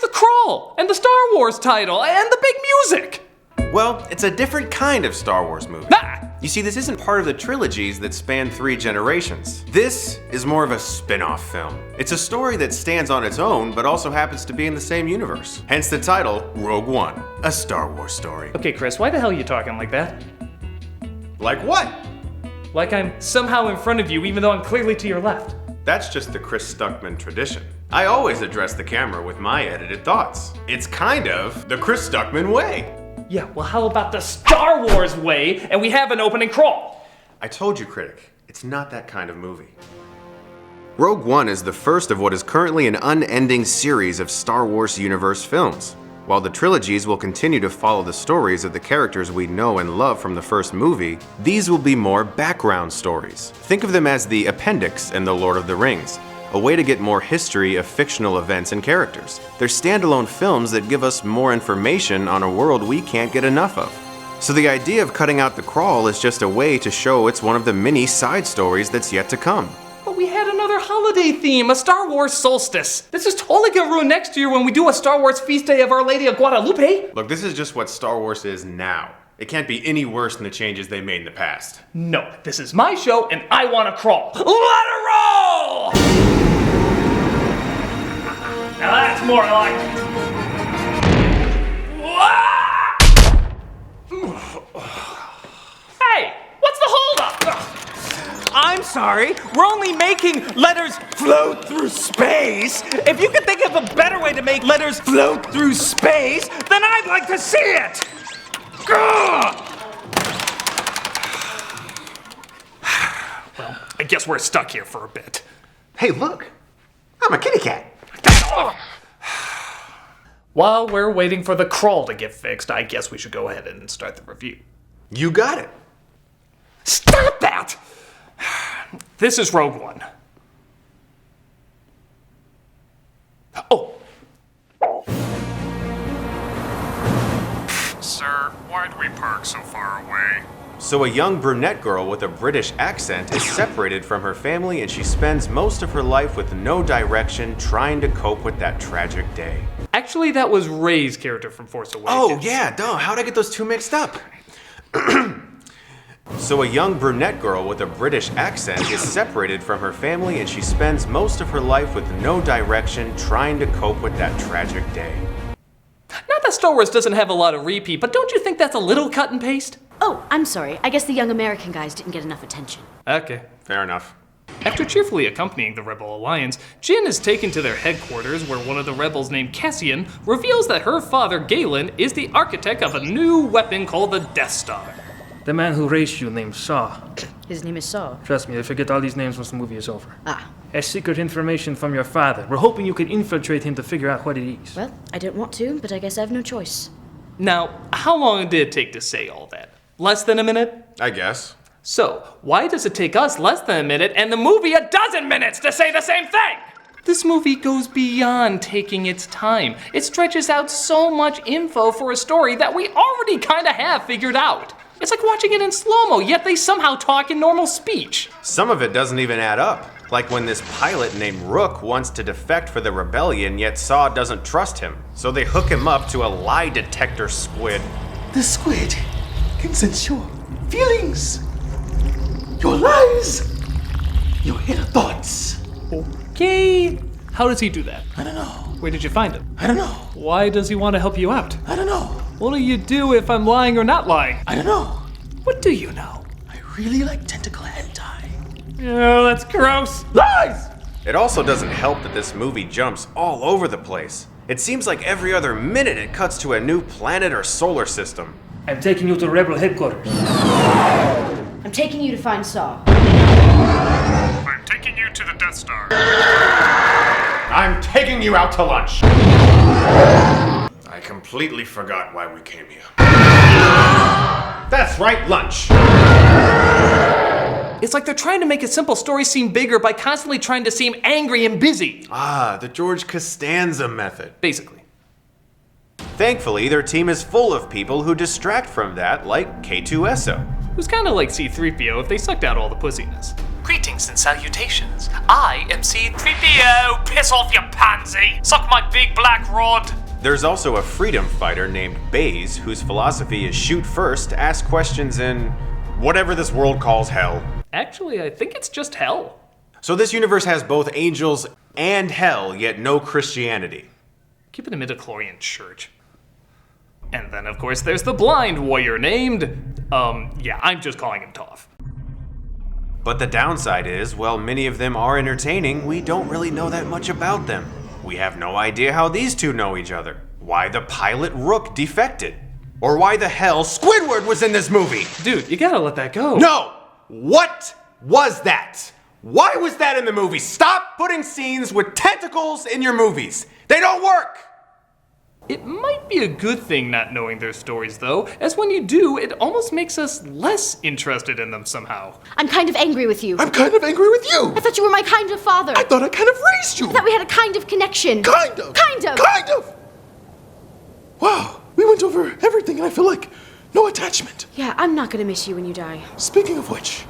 the crawl, and the Star Wars title, and the big music? Well, it's a different kind of Star Wars movie. Ah! You see, this isn't part of the trilogies that span 3 generations. This is more of a spin-off film. It's a story that stands on its own, but also happens to be in the same universe. Hence the title, Rogue One, a Star Wars story. Okay, Chris, why the hell are you talking like that? Like what? Like I'm somehow in front of you, even though I'm clearly to your left. That's just the Chris Stuckmann tradition. I always address the camera with my edited thoughts. It's kind of the Chris Stuckmann way. Yeah, well, how about the Star Wars way, and we have an opening crawl? I told you, Critic, it's not that kind of movie. Rogue One is the first of what is currently an unending series of Star Wars universe films. While the trilogies will continue to follow the stories of the characters we know and love from the first movie, these will be more background stories. Think of them as the appendix in The Lord of the Rings, a way to get more history of fictional events and characters. They're standalone films that give us more information on a world we can't get enough of. So the idea of cutting out the crawl is just a way to show it's one of the many side stories that's yet to come. But we had another holiday theme, a Star Wars solstice. This is totally gonna ruin next year when we do a Star Wars feast day of Our Lady of Guadalupe. Look, this is just what Star Wars is now. It can't be any worse than the changes they made in the past. No, this is my show and I wanna crawl. Let her roll! Now that's more like it. Hey, what's the holdup? I'm sorry, we're only making letters float through space. If you could think of a better way to make letters float through space, then I'd like to see it. Gah! Well, I guess we're stuck here for a bit. Hey, look! I'm a kitty cat! While we're waiting for the crawl to get fixed, I guess we should go ahead and start the review. You got it! Stop that! This is Rogue One. Oh! Sir, why'd we park so far away? So a young brunette girl with a British accent is separated from her family and she spends most of her life with no direction trying to cope with that tragic day. Actually, that was Rey's character from Force Awakens. Oh yeah, duh, how'd I get those two mixed up? So a young brunette girl with a British accent is separated from her family and she spends most of her life with no direction trying to cope with that tragic day. Not that Star Wars doesn't have a lot of repeat, but don't you think that's a little cut and paste? Oh, I'm sorry. I guess the young American guys didn't get enough attention. Okay. Fair enough. After cheerfully accompanying the Rebel Alliance, Jyn is taken to their headquarters where one of the rebels named Cassian reveals that her father, Galen, is the architect of a new weapon called the Death Star. The man who raised you named Saw. His name is Saw. Trust me, I forget all these names once the movie is over. Ah. Has secret information from your father. We're hoping you can infiltrate him to figure out what it is. Well, I don't want to, but I guess I have no choice. Now, how long did it take to say all that? Less than a minute? I guess. So, why does it take us less than a minute and the movie 12 minutes to say the same thing? This movie goes beyond taking its time. It stretches out so much info for a story that we already kinda have figured out. It's like watching it in slow-mo, yet they somehow talk in normal speech. Some of it doesn't even add up. Like when this pilot named Rook wants to defect for the rebellion, yet Saw doesn't trust him. So they hook him up to a lie detector squid. The squid can sense your feelings, your lies, your inner thoughts. Okay. How does he do that? I don't know. Where did you find him? I don't know. Why does he want to help you out? I don't know. What do you do if I'm lying or not lying? I don't know. What do you know? I really like tentacle hentai. Oh, that's gross. Lies! It also doesn't help that this movie jumps all over the place. It seems like every other minute it cuts to a new planet or solar system. I'm taking you to Rebel headquarters. I'm taking you to find Saw. I'm taking you to the Death Star. I'm taking you out to lunch. I completely forgot why we came here. That's right, lunch. It's like they're trying to make a simple story seem bigger by constantly trying to seem angry and busy. Ah, the George Costanza method. Basically. Thankfully, their team is full of people who distract from that, like K2SO. Who's kind of like C-3PO if they sucked out all the pussiness. Greetings and salutations. I am C-3PO. Piss off, you pansy. Suck my big black rod. There's also a freedom fighter named Baze, whose philosophy is shoot first, ask questions in whatever this world calls hell. Actually, I think it's just hell. So this universe has both angels and hell, yet no Christianity. Keep it a midichlorian church. And then, of course, there's the blind warrior named... I'm just calling him Toph. But the downside is, while many of them are entertaining, we don't really know that much about them. We have no idea how these two know each other, why the pilot Rook defected, or why the hell Squidward was in this movie. Dude, you gotta let that go. No! What was that? Why was that in the movie? Stop putting scenes with tentacles in your movies. They don't work! It might be a good thing not knowing their stories, though, as when you do, it almost makes us less interested in them somehow. I'm kind of angry with you. I'm kind of angry with you. I thought you were my kind of father. I thought I kind of raised you. I thought we had a kind of connection. Kind of. Kind of. Kind of. Wow, we went over everything and I feel like no attachment. Yeah, I'm not gonna miss you when you die. Speaking of which,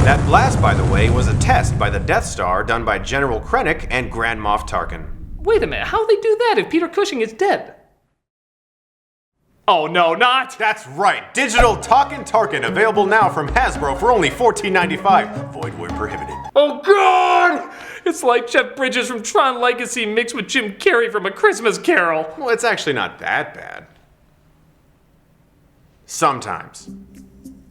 That blast, by the way, was a test by the Death Star done by General Krennic and Grand Moff Tarkin. Wait a minute, how'd they do that if Peter Cushing is dead? Oh no, not! That's right, digital Talkin' Tarkin, available now from Hasbro for only $14.95. Void where prohibited. Oh god! It's like Jeff Bridges from Tron Legacy mixed with Jim Carrey from A Christmas Carol. Well, it's actually not that bad. Sometimes.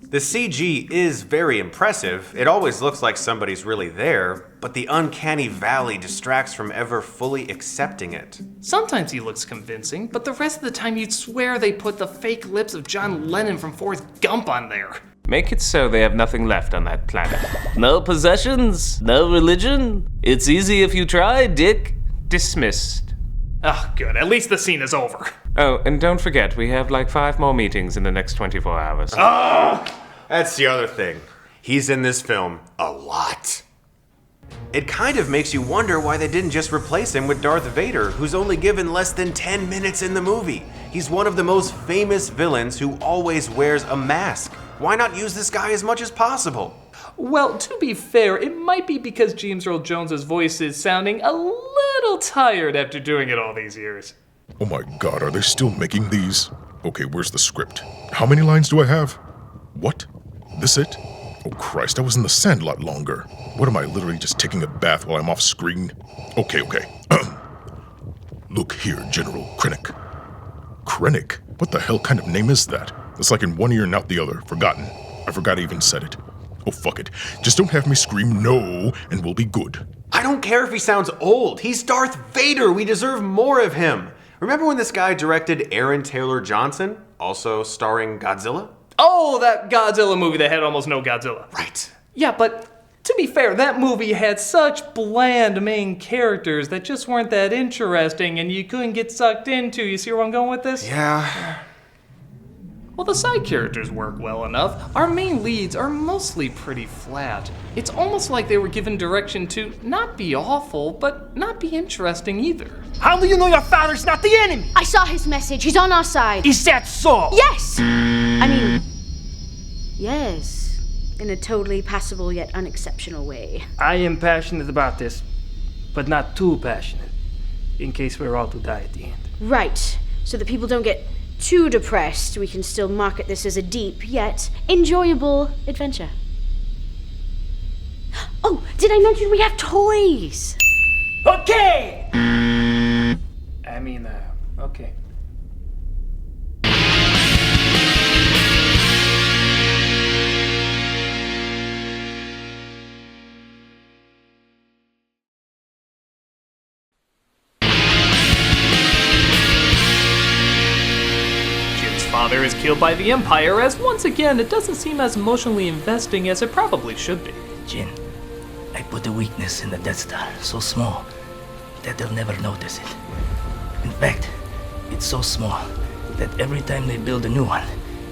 The CG is very impressive. It always looks like somebody's really there, but the uncanny valley distracts from ever fully accepting it. Sometimes he looks convincing, but the rest of the time you'd swear they put the fake lips of John Lennon from Forrest Gump on there. Make it so they have nothing left on that planet. No possessions, no religion. It's easy if you try, Dick. Dismissed. Oh, good. At least the scene is over. Oh, and don't forget, we have like 5 more meetings in the next 24 hours. That's the other thing. He's in this film a lot. It kind of makes you wonder why they didn't just replace him with Darth Vader, who's only given less than 10 minutes in the movie. He's one of the most famous villains who always wears a mask. Why not use this guy as much as possible? Well, to be fair, it might be because James Earl Jones's voice is sounding a little tired after doing it all these years. Oh my god, are they still making these? Okay, where's the script? How many lines do I have? What? This it? Oh Christ, I was in the sand a lot longer. What am I, literally just taking a bath while I'm off screen? Okay. Look here, General Krennic. Krennic? What the hell kind of name is that? It's like in one ear and out the other. Forgotten. I forgot I even said it. Oh, fuck it. Just don't have me scream no, and we'll be good. I don't care if he sounds old. He's Darth Vader. We deserve more of him. Remember when this guy directed Aaron Taylor Johnson, also starring Godzilla? Oh, that Godzilla movie that had almost no Godzilla. Right. Yeah, but to be fair, that movie had such bland main characters that just weren't that interesting and you couldn't get sucked into. You see where I'm going with this? Yeah. Well, the side characters work well enough. Our main leads are mostly pretty flat. It's almost like they were given direction to not be awful, but not be interesting either. How do you know your father's not the enemy? I saw his message. He's on our side. Is that so? Yes! I mean, yes. In a totally passable yet unexceptional way. I am passionate about this, but not too passionate, in case we're all to die at the end. Right. So that people don't get too depressed, we can still market this as a deep yet enjoyable adventure. Oh, did I mention we have toys? Okay! Okay. Father is killed by the Empire, as once again it doesn't seem as emotionally investing as it probably should be. Jin, I put a weakness in the Death Star so small that they'll never notice it. In fact, it's so small that every time they build a new one,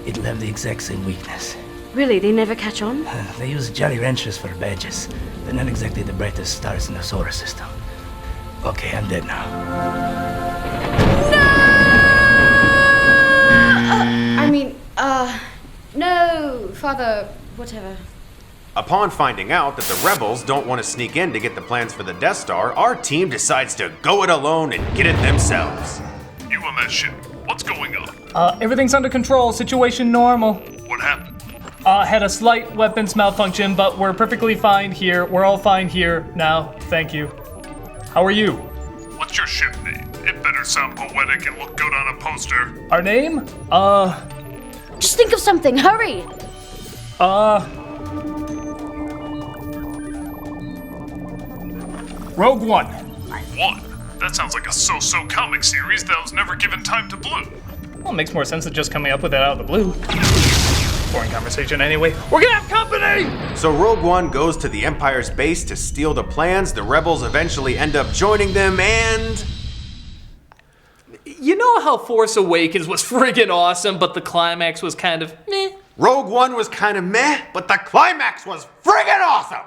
it'll have the exact same weakness. Really, they never catch on? They use Jolly Ranchers for badges. They're not exactly the brightest stars in the solar system. Okay, I'm dead now. No, Father, whatever. Upon finding out that the rebels don't want to sneak in to get the plans for the Death Star, our team decides to go it alone and get it themselves. You on that ship. What's going on? Everything's under control, situation normal. What happened? Had a slight weapons malfunction, but we're perfectly fine here. We're all fine here now, thank you. How are you? What's your ship name? It better sound poetic and look good on a poster. Our name? Just think of something, hurry! Rogue One. Rogue One? That sounds like a so-so comic series that was never given time to blue. Well, it makes more sense than just coming up with it out of the blue. Boring conversation anyway. We're gonna have company! So Rogue One goes to the Empire's base to steal the plans, the rebels eventually end up joining them, and... You know how Force Awakens was friggin' awesome, but the climax was kind of meh? Rogue One was kind of meh, but the climax was friggin' awesome!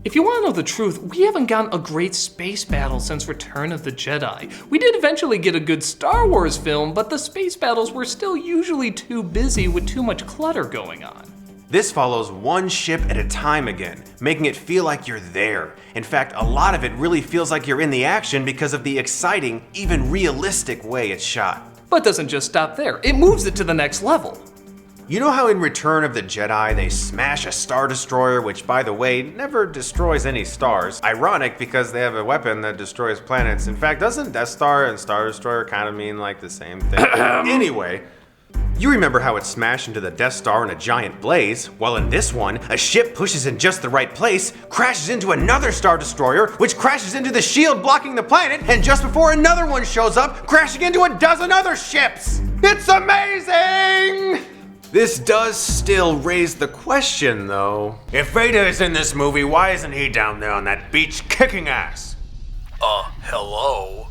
If you want to know the truth, we haven't gotten a great space battle since Return of the Jedi. We did eventually get a good Star Wars film, but the space battles were still usually too busy with too much clutter going on. This follows one ship at a time again, making it feel like you're there. In fact, a lot of it really feels like you're in the action because of the exciting, even realistic way it's shot. But it doesn't just stop there, it moves it to the next level. You know how in Return of the Jedi they smash a Star Destroyer, which by the way, never destroys any stars? Ironic because they have a weapon that destroys planets. In fact, doesn't Death Star and Star Destroyer kind of mean like the same thing? Anyway, you remember how it smashed into the Death Star in a giant blaze? Well, in this one, a ship pushes in just the right place, crashes into another Star Destroyer, which crashes into the shield blocking the planet, and just before another one shows up, crashing into a dozen other ships! It's amazing! This does still raise the question, though. If Vader is in this movie, why isn't he down there on that beach kicking ass? Hello?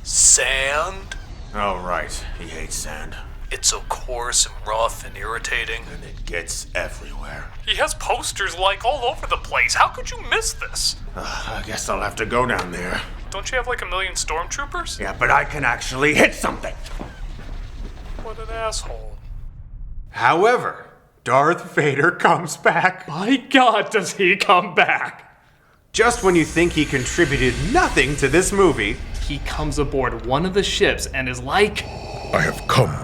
Sand? Oh, right. He hates sand. It's so coarse and rough and irritating. And it gets everywhere. He has posters like all over the place. How could you miss this? I guess I'll have to go down there. Don't you have like 1 million stormtroopers? Yeah, but I can actually hit something. What an asshole. However, Darth Vader comes back. My God, does he come back? Just when you think he contributed nothing to this movie, he comes aboard one of the ships and is like, I have come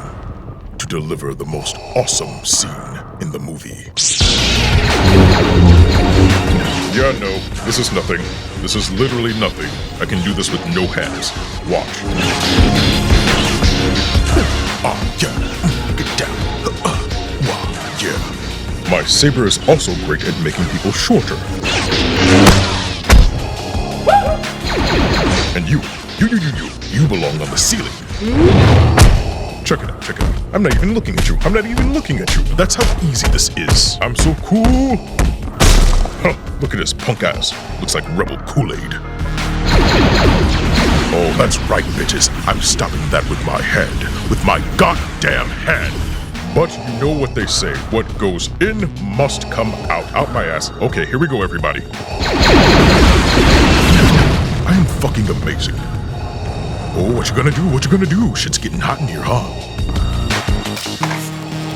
to deliver the most awesome scene in the movie. Yeah, no, this is nothing. This is literally nothing. I can do this with no hands. Watch. Yeah. Get down. Wow, yeah. My saber is also great at making people shorter. And you belong on the ceiling. Check it out. I'm not even looking at you. That's how easy this is. I'm so cool. Huh, look at his punk ass. Looks like Rebel Kool-Aid. Oh, that's right, bitches. I'm stopping that with my hand. With my goddamn hand. But you know what they say. What goes in must come out. Out my ass. Okay, here we go, everybody. I am fucking amazing. Oh, what you gonna do? Shit's getting hot in here, huh?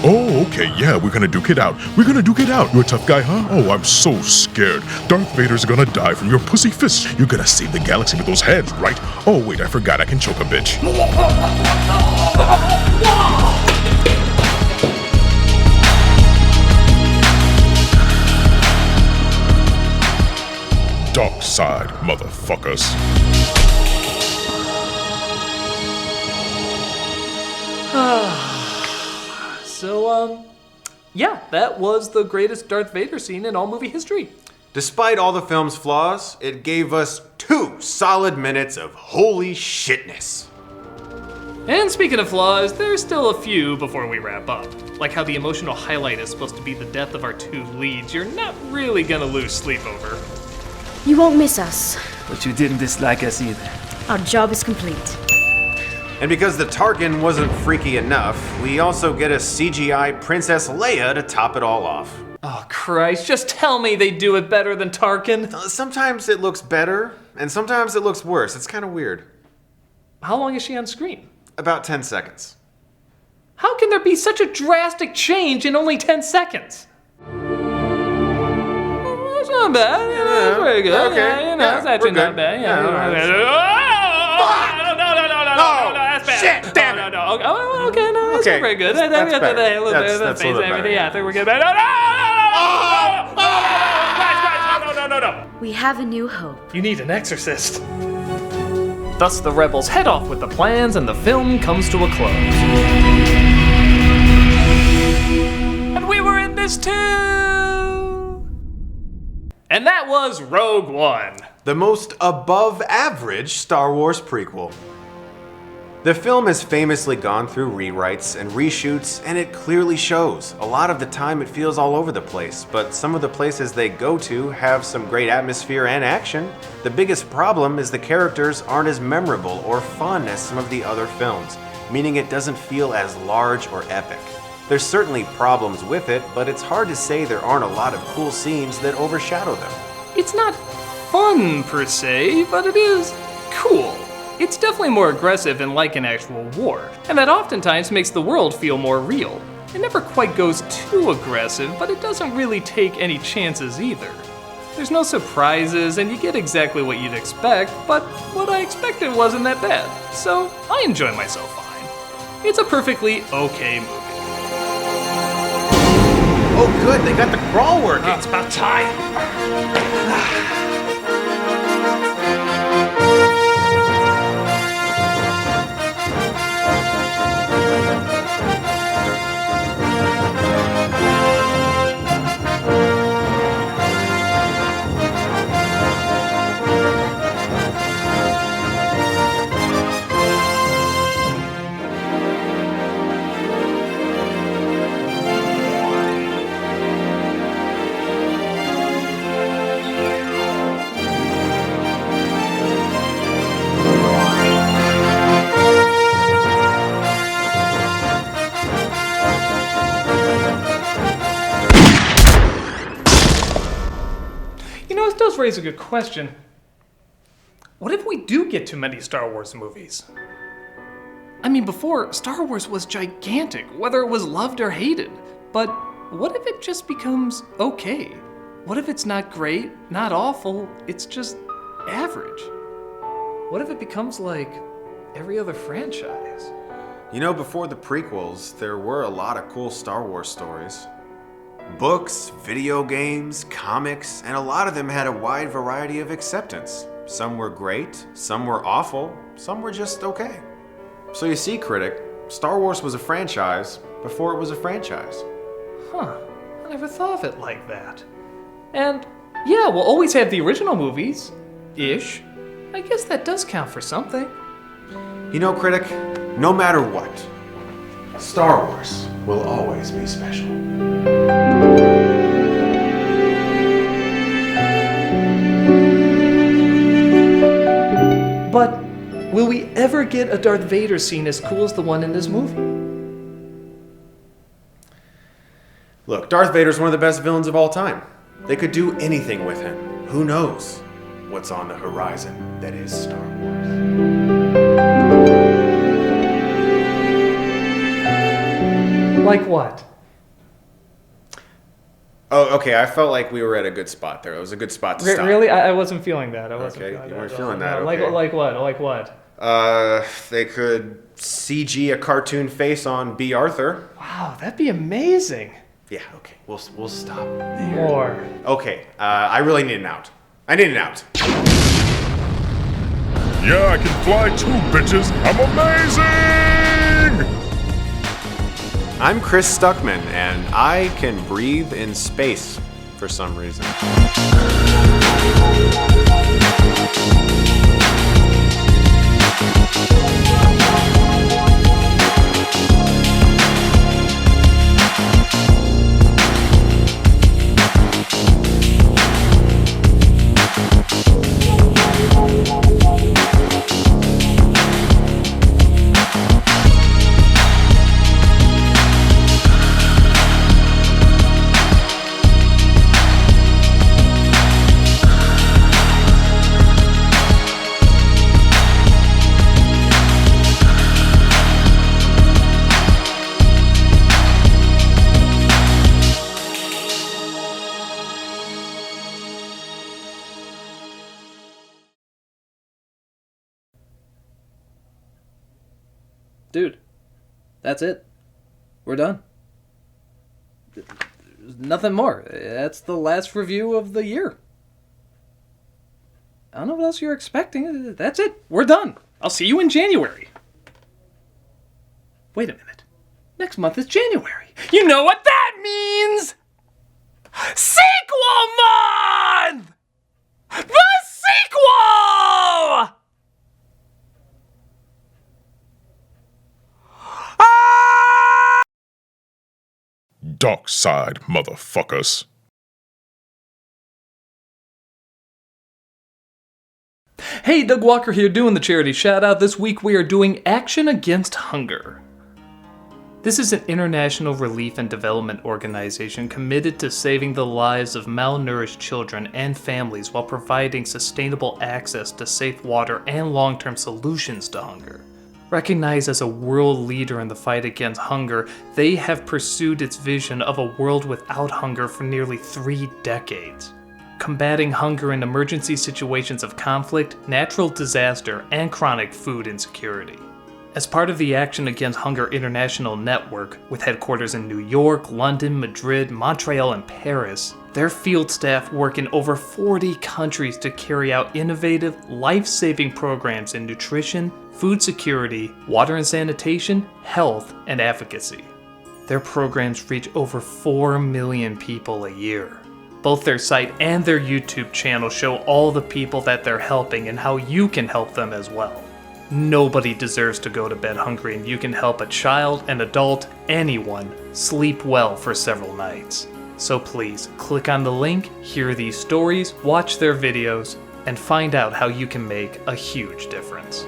Oh, okay, yeah, we're gonna duke it out. You're a tough guy, huh? Oh, I'm so scared. Darth Vader's gonna die from your pussy fists. You're gonna save the galaxy with those hands, right? Oh, wait, I forgot I can choke a bitch. Dark side, motherfuckers. So, yeah, that was the greatest Darth Vader scene in all movie history. Despite all the film's flaws, it gave us 2 solid minutes of holy shitness. And speaking of flaws, there's still a few before we wrap up. Like how the emotional highlight is supposed to be the death of our 2 leads you're not really gonna lose sleep over. You won't miss us. But you didn't dislike us either. Our job is complete. And because the Tarkin wasn't freaky enough, we also get a CGI Princess Leia to top it all off. Oh Christ, just tell me they do it better than Tarkin. Sometimes it looks better, and sometimes it looks worse. It's kind of weird. How long is she on screen? About 10 seconds. How can there be such a drastic change in only 10 seconds? not bad. It's pretty good. Okay. Yeah, it's actually we're good. not bad. Yeah, No, that's bad. Shit, damn it. No. Okay, no, that's Okay, pretty good. that's better. That's a little bit Everything. better. I think we're good. No. We have a new hope. You need an exorcist. Thus, the rebels head off with the plans, and the film comes to a close. And we were in this too. And that was Rogue One. The most above average Star Wars prequel. The film has famously gone through rewrites and reshoots, and it clearly shows. A lot of the time it feels all over the place, but some of the places they go to have some great atmosphere and action. The biggest problem is the characters aren't as memorable or fun as some of the other films, meaning it doesn't feel as large or epic. There's certainly problems with it, but it's hard to say there aren't a lot of cool scenes that overshadow them. It's not fun per se, but it is cool. It's definitely more aggressive and like an actual war, and that oftentimes makes the world feel more real. It never quite goes too aggressive, but it doesn't really take any chances either. There's no surprises, and you get exactly what you'd expect, but what I expected wasn't that bad, so I enjoy myself fine. It's a perfectly okay movie. Oh good, they got the crawl working. It's about time. You know, it does raise a good question. What if we do get too many Star Wars movies? I mean, before, Star Wars was gigantic, whether it was loved or hated. But what if it just becomes okay? What if it's not great, not awful, it's just average? What if it becomes like every other franchise? You know, before the prequels, there were a lot of cool Star Wars stories. Books, video games, comics, and a lot of them had a wide variety of acceptance. Some were great, some were awful, some were just okay. So you see, Critic, Star Wars was a franchise before it was a franchise. Huh, I never thought of it like that. And yeah, we'll always have the original movies, ish. I guess that does count for something. You know, Critic, no matter what, Star Wars will always be special. But will we ever get a Darth Vader scene as cool as the one in this movie? Look, Darth Vader's one of the best villains of all time. They could do anything with him. Who knows what's on the horizon that is Star Wars. Like what? Oh, okay, I felt like we were at a good spot there. It was a good spot to stop. Really? I wasn't feeling that. I wasn't Okay, feeling you that weren't at feeling all. that, No, okay. Like what? Like what? They could CG a cartoon face on B. Arthur. Wow, that'd be amazing. Yeah, okay, we'll stop. More. Okay, I really need an out. I need an out. Yeah, I can fly too, bitches. I'm amazing! I'm Chris Stuckmann, and I can breathe in space for some reason. dude, that's it. We're done. There's nothing more. That's the last review of the year. I don't know what else you're expecting. That's it. We're done. I'll see you in January. Wait a minute. Next month is January. You know what that means? Sequel month! The sequel! Dark side, motherfuckers. Hey, Doug Walker here doing the charity shout out. This week we are doing Action Against Hunger. This is an international relief and development organization committed to saving the lives of malnourished children and families while providing sustainable access to safe water and long-term solutions to hunger. Recognized as a world leader in the fight against hunger, they have pursued its vision of a world without hunger for nearly 3 decades. Combating hunger in emergency situations of conflict, natural disaster, and chronic food insecurity. As part of the Action Against Hunger International Network, with headquarters in New York, London, Madrid, Montreal, and Paris, their field staff work in over 40 countries to carry out innovative, life-saving programs in nutrition, food security, water and sanitation, health, and advocacy. Their programs reach over 4 million people a year. Both their site and their YouTube channel show all the people that they're helping and how you can help them as well. Nobody deserves to go to bed hungry, and you can help a child, an adult, anyone sleep well for several nights. So please, click on the link, hear these stories, watch their videos, and find out how you can make a huge difference.